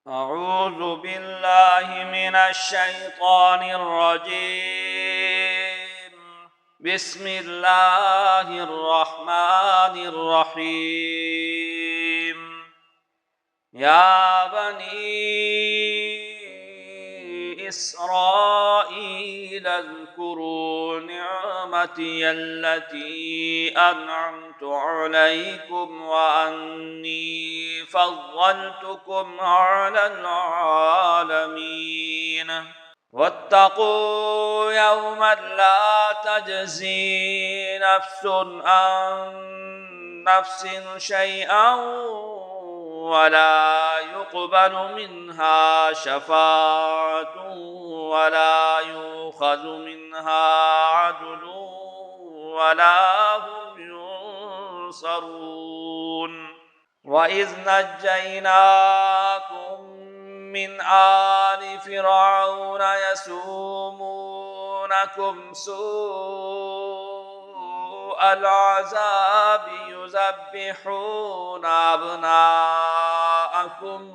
أعوذ بالله من الشيطان الرجيم. بسم الله الرحمن الرحيم. يا بني إسرائيل اذكروا نعمتي التي أنعمت عليكم وأني فضلتكم على العالمين. واتقوا يوما لا تجزي نفس عن نفس شيئا ولا يقبل منها شفاعة ولا يؤخذ منها عدل ولا هم ينصرون. وإذ نجيناكم من آل فرعون يسومونكم سوء العذاب يذبحون أبناءكم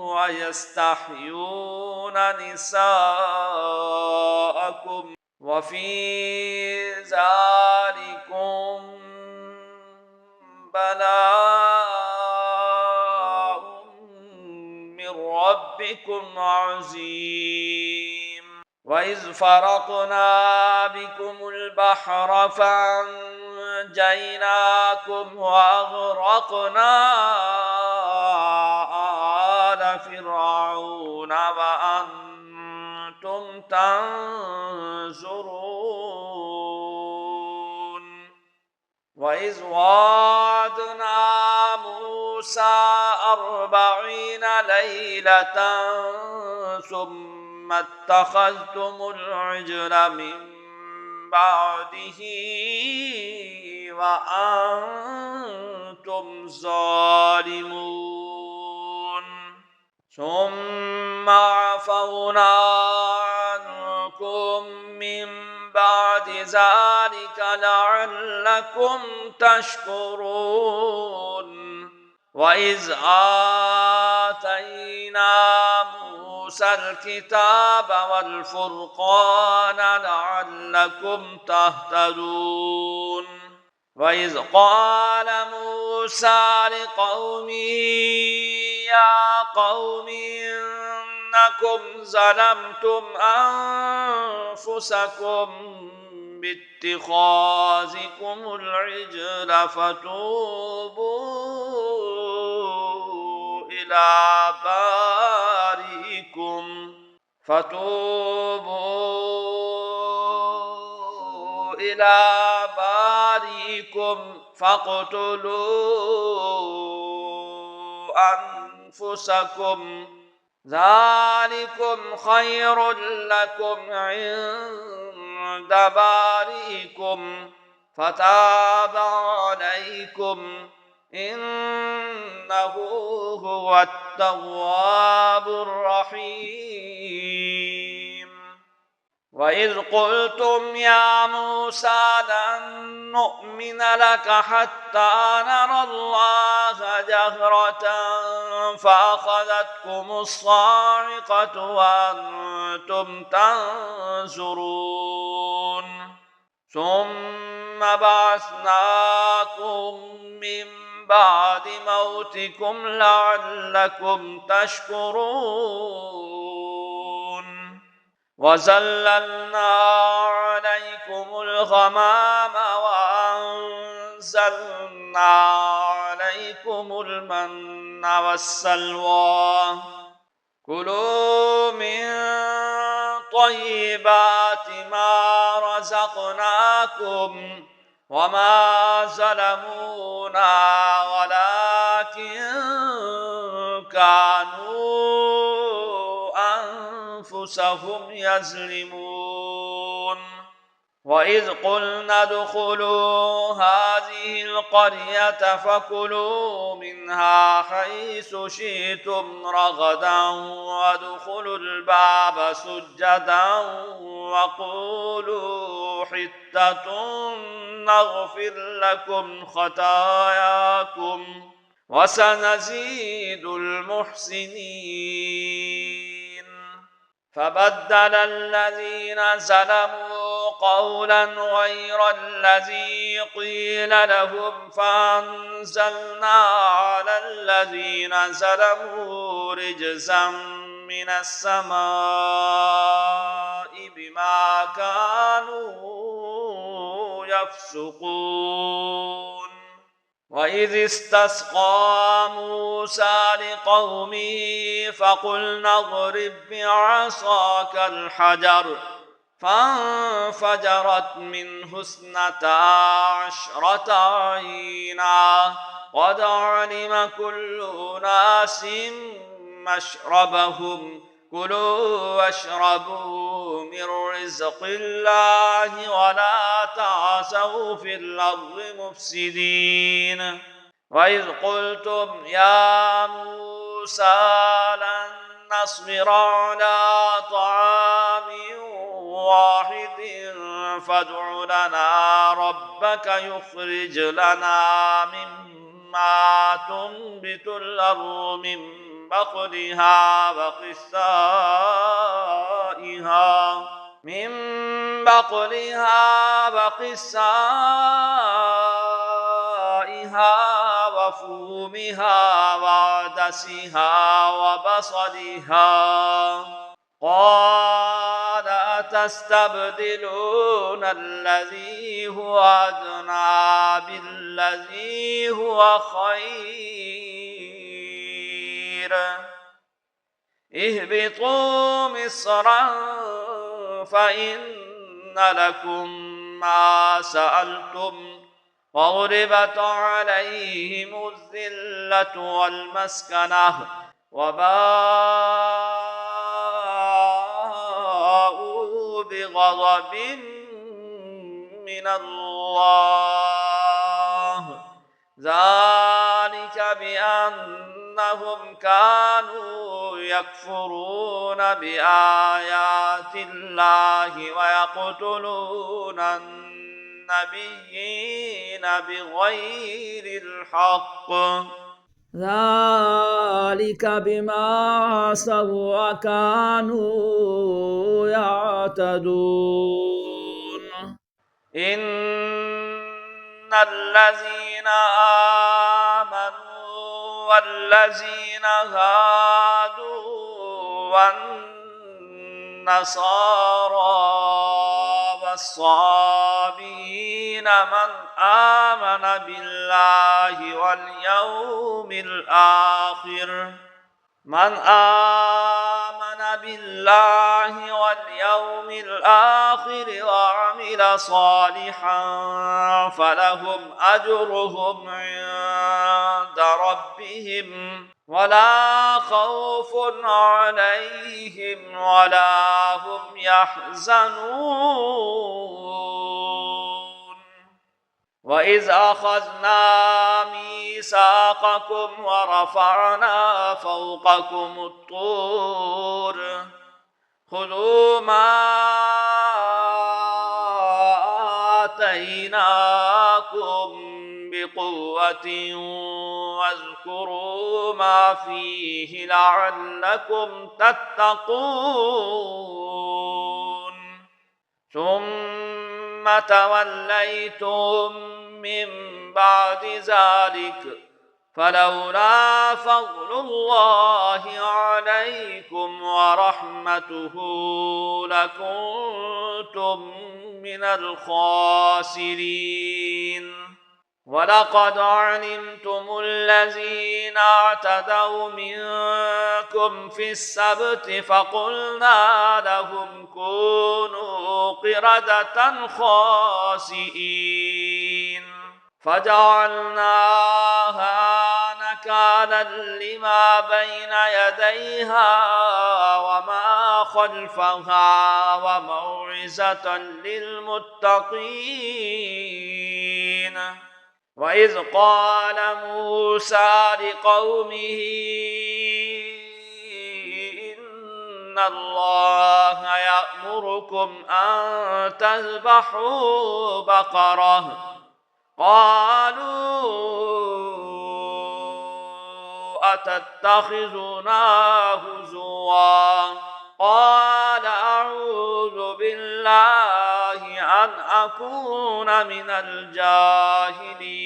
ويستحيون نساءكم وفي ذلكم بلاء من ربكم عظيم. وإذ فرقنا بكم البحر فأنجيناكم وأغرقنا آل فرعون وأنتم تنظرون. وإذ وعدنا موسى 40 ليلة ثم اتخذتم العجل من بعده وأنتم ظالمون. ثم عفونا عنكم من بعد ذلك لعلكم تشكرون. وإذ آتينا موسى الكتاب والفرقان لعلكم تهتدون. وإذ قال موسى لقومه يا قوم إنكم ظلمتم أنفسكم باتخاذكم العجل فتوبوا إلى بارئكم فاقتلوا أنفسكم ذلكم خير لكم عند بارئكم فتاب عليكم إنه هو التواب الرحيم. وإذ قلتم يا موسى لن نؤمن لك حتى نرى الله جهرة فأخذتكم الصاعقة وأنتم تنظرون. ثم بعثناكم من بعد موتكم لعلكم تشكرون. وظللنا عليكم الغمام وأنزلنا عليكم المن والسلوى كلوا من طيبات ما رزقناكم وما ظلمونا ولكن كانوا أنفسهم يظلمون. وإذ قلنا ادخلوا هذه القرية فكلوا منها حيث شئتم رغدا وادخلوا الباب سجدا وقولوا حطة نغفر لكم خطاياكم وسنزيد المحسنين. فبدل الذين ظلموا قولا غير الذي قيل لهم فأنزلنا على الذين ظلموا رجزا من السماء بما كانوا يفسقون. وإذ استسقى موسى لقومه فقلنا اضرب بعصاك الحجر فانفجرت منه 12 عينا قد علم كل أناس مشربهم كلوا واشربوا من رزق الله ولا تعثوا في الأرض مفسدين. وإذ قلتم يا موسى لن نصبر على طعام واحد فادع لنا ربك يخرج لنا مما تنبت الأرض من بقلها وقثائها وفومها وعدسها وبصلها قال أتستبدلون الذي هو أدنى بالذي هو خير اهبطوا مصرا فإن لكم ما سألتم وضربت عليهم الذلة والمسكنة وباءوا بغضب من الله ذلك بأنهم كانوا يكفرون بآيات الله ويقتلون النبيين بغير الحق ذلك بما عصوا وكانوا يعتدون. إن الذين آمنوا والذين هادوا والنصارى والصابئين من آمن بالله واليوم الآخر وعمل صالحا فلهم أجرهم عند ربهم ولا خوف عليهم ولا هم يحزنون. وإذ أخذنا ميثاقكم ورفعنا فوقكم الطور خذوا ما آتيناكم بقوة واذكروا ما فيه لعلكم تتقون. ثم توليتم من بعد ذلك فلولا فضل الله عليكم ورحمته لكنتم من الخاسرين. ولقد علمتم الذين اعتدوا منكم في السبت فقلنا لهم كونوا قردة خاسئين فجعلناها نكالا لما بين يديها وما خلفها وموعظة للمتقين. وإذ قال موسى لقومه إن الله يأمركم أن تذبحوا بقرة قالوا أتتخذنا هزوا قال أكون من الجاهلين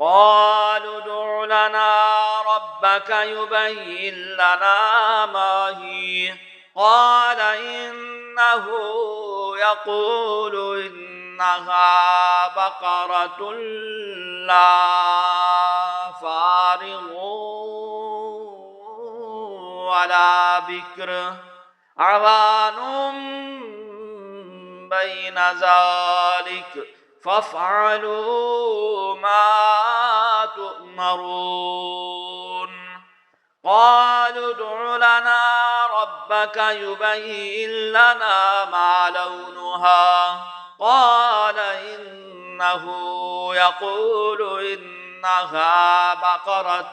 قالوا ادع لنا ربك يبين لنا ما هي قال إنه يقول إنها بقرة لا فارغ ولا بكر عوان بين ذلك فافعلوا ما تؤمرون قالوا ادع لنا ربك يبين لنا ما لونها قال إنه يقول إنها بقرة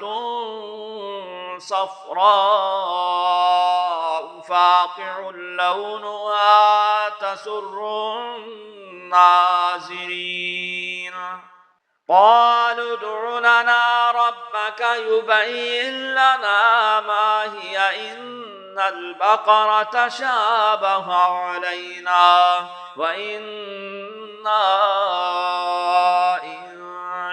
صفراء فاقع لونها تسر الناظرين قالوا ادع لنا ربك يبين لنا ما هي إن البقرة شابه علينا وإنا إن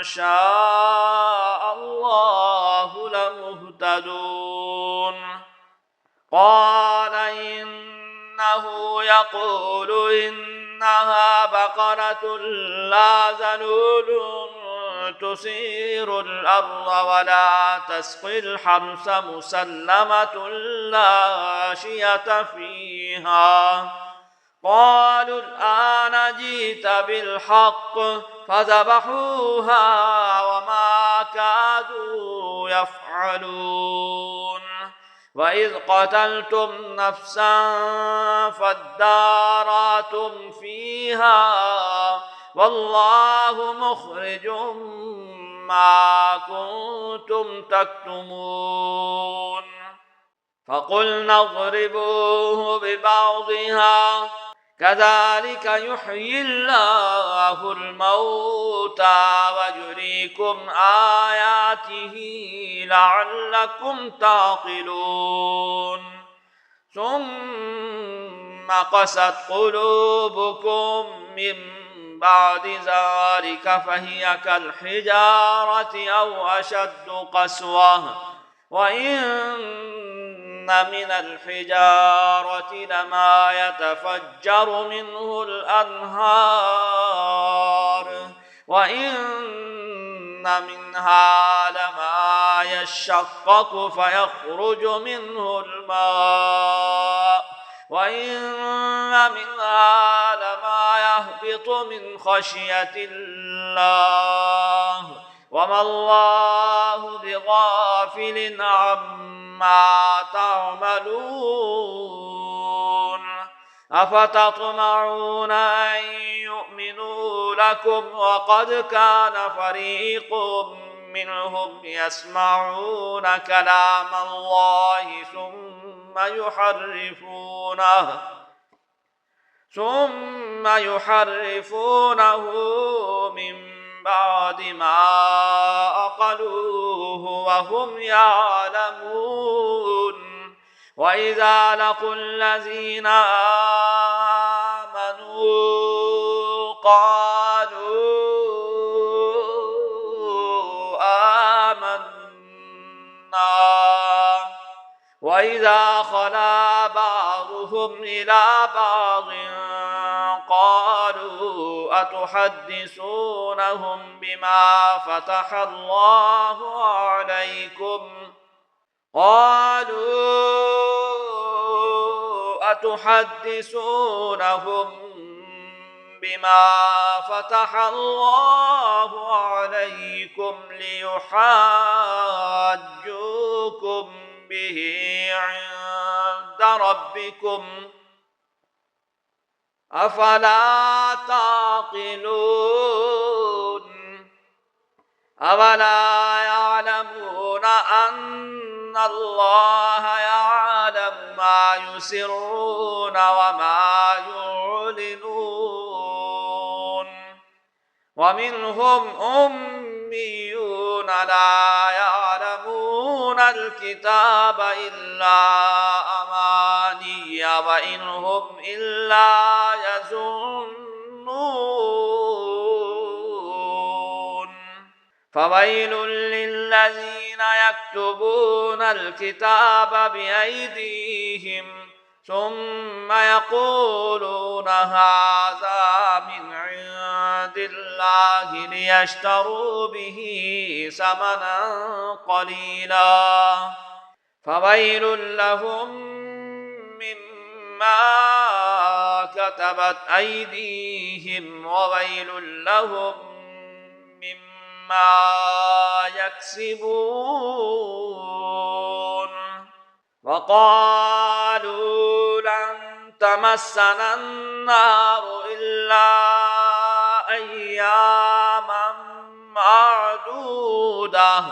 شاء الله لمهتدون قال إنه يقول إنها بقرة لا ذلول تثير الأرض ولا تسقي الحرث مسلمة لا شية فيها قالوا الآن جئت بالحق فذبحوها وما كادوا يفعلون وإذ قتلتم نفسا فادارأتم فيها والله مخرج ما كنتم تكتمون فقلنا اضربوه ببعضها كذلك يحيي الله الموتى ويريكم آياته لعلكم تعقلون ثم قست قلوبكم من بعد ذلك فهي كالحجارة أو أشد قسوة وإن من الحجارة لما يتفجر منه الأنهار وإن منها لما يشقق فيخرج منه الماء وإن منها لما يهبط من خشية الله وما الله بغافل عما تعملون أفتطمعون أن يؤمنوا لكم وقد كان فريق منهم يسمعون كلام الله ثم يحرفونه من بعد ما أقلوه وهم يعلمون وإذا لقوا الذين آمنوا قالوا آمنا وإذا خلا بعضهم إلى بعض قالوا أتحدثونهم بما فتح الله عليكم ليحاجوكم به عند ربكم أفلا تعقلون أولا يعلمون أن الله يعلم ما يسرون وما يعلنون ومنهم أميون لا يعلمون الكتاب إلا أماني وإن هم إلا يظنون فويل للذين يكتبون الكتاب بأيديهم ثم يقولون هذا من عند الله ليشتروا به ثمنا قليلا فويل لهم مما كتبت أيديهم وويل لهم مما يكسبون وقالوا لن تمسنا النار إلا أياما معدودة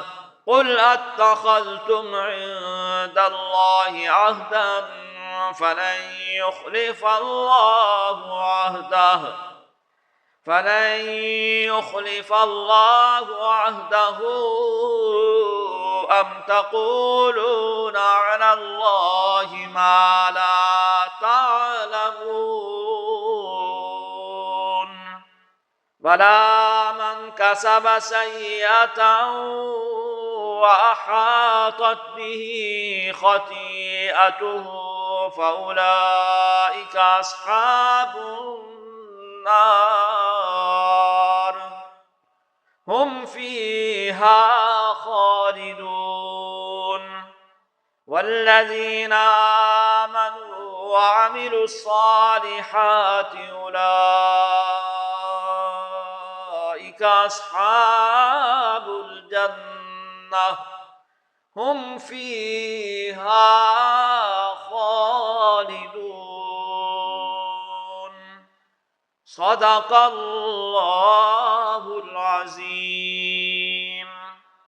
قل أتخذتم عند الله عهدا فلن يخلف الله عهده أم تقولون على الله ما لا تعلمون بلى من كسب سيئة وأحاطت به خطيئته فأولئك أصحاب النار هم فيها خالدون والذين آمنوا وعملوا الصالحات أولئك أصحاب الجنة هم فيها خالدون صدق الله العظيم